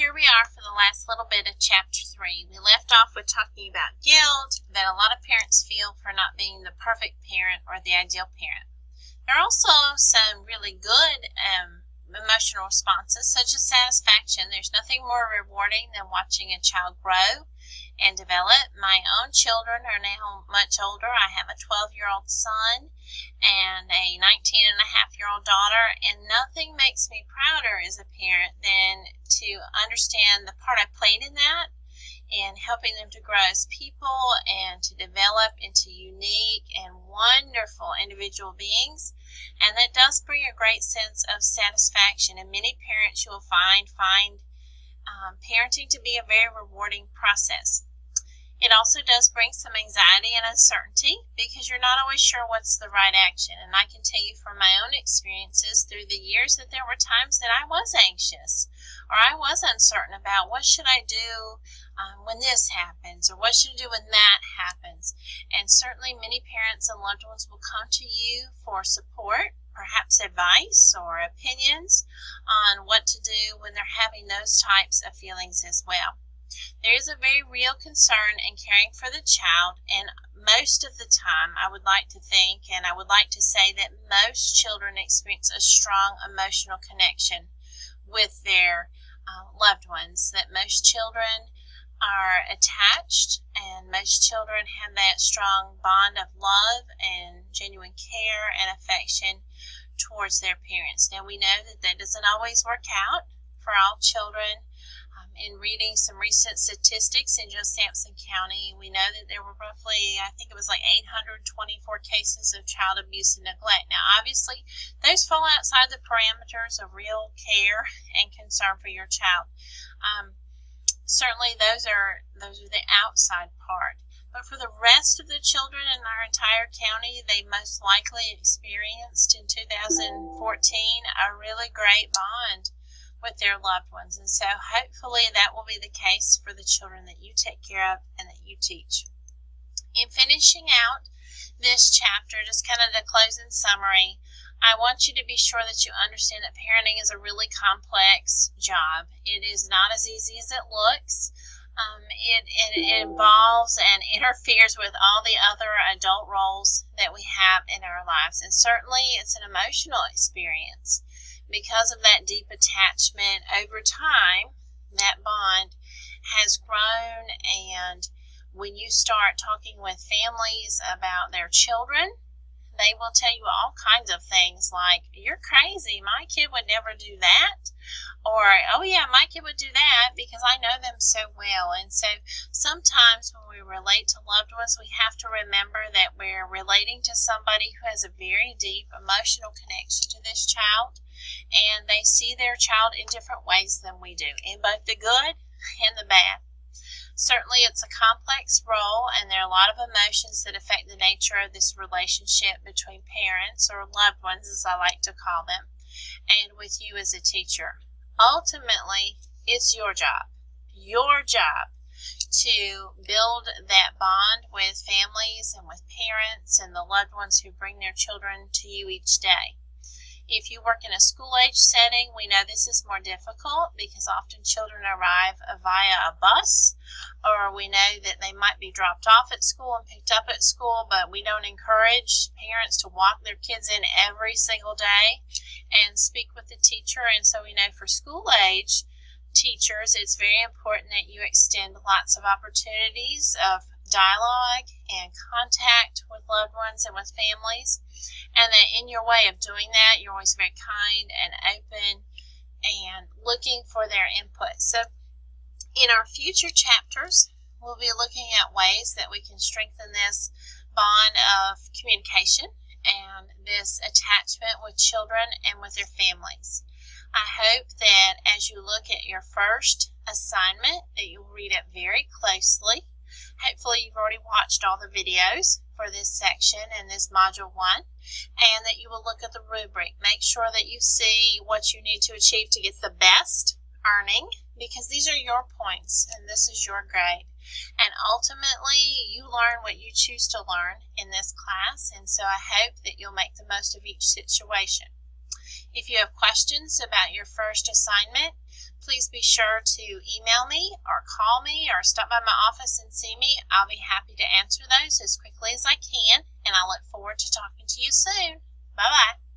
Here we are for the last little bit of Chapter 3. We left off with talking about guilt that a lot of parents feel for not being the perfect parent or the ideal parent. There are also some really good emotional responses, such as satisfaction. There's nothing more rewarding than watching a child grow and develop. My own children are now much older. I have a 12-year-old son and a 19-and-a-half-year-old daughter, and nothing makes me prouder as a parent than to understand the part I played in that and helping them to grow as people and to develop into unique and wonderful individual beings. And that does bring a great sense of satisfaction. And many parents, you will find parenting to be a very rewarding process. It also does bring some anxiety and uncertainty because you're not always sure what's the right action. And I can tell you from my own experiences through the years that there were times that I was anxious or I was uncertain about what should I do when this happens or what should I do when that happens. And certainly many parents and loved ones will come to you for support, perhaps advice or opinions on what to do when they're having those types of feelings as well. There is a very real concern in caring for the child, and most of the time I would like to think and I would like to say that most children experience a strong emotional connection with their loved ones, that most children are attached and most children have that strong bond of love and genuine care and affection towards their parents. Now we know that that doesn't always work out for all children. In reading some recent statistics in just Sampson County, we know that there were roughly, I think it was like 824 cases of child abuse and neglect. Now, obviously, those fall outside the parameters of real care and concern for your child. Certainly, those are the outside part. But for the rest of the children in our entire county, they most likely experienced in 2014 a really great bond with their loved ones. And so hopefully that will be the case for the children that you take care of and that you teach. In finishing out this chapter, just kind of the closing summary, I want you to be sure that you understand that parenting is a really complex job. It is not as easy as it looks. It involves and interferes with all the other adult roles that we have in our lives. And certainly it's an emotional experience. Because of that deep attachment over time, that bond has grown, and when you start talking with families about their children, they will tell you all kinds of things like, you're crazy, my kid would never do that, or, oh yeah, my kid would do that because I know them so well. And so sometimes when we relate to loved ones, we have to remember that we're relating to somebody who has a very deep emotional connection to this child, and they see their child in different ways than we do, in both the good and the bad. Certainly it's a complex role, and there are a lot of emotions that affect the nature of this relationship between parents, or loved ones as I like to call them, and with you as a teacher. Ultimately, it's your job to build that bond with families and with parents and the loved ones who bring their children to you each day. If you work in a school-age setting, we know this is more difficult because often children arrive via a bus, or we know that they might be dropped off at school and picked up at school, but we don't encourage parents to walk their kids in every single day and speak with the teacher. And so we know for school-age teachers, it's very important that you extend lots of opportunities of dialogue and contact with loved ones and with families, and that in your way of doing that, you're always very kind and open and looking for their input. So in our future chapters, we'll be looking at ways that we can strengthen this bond of communication and this attachment with children and with their families. I hope that as you look at your first assignment, that you'll read it very closely. Hopefully you've already watched all the videos for this section in this Module 1, and that you will look at the rubric. Make sure that you see what you need to achieve to get the best earning, because these are your points and this is your grade. And ultimately, you learn what you choose to learn in this class, and so I hope that you'll make the most of each situation. If you have questions about your first assignment, please be sure to email me or call me or stop by my office and see me. I'll be happy to answer those as quickly as I can, and I look forward to talking to you soon. Bye-bye.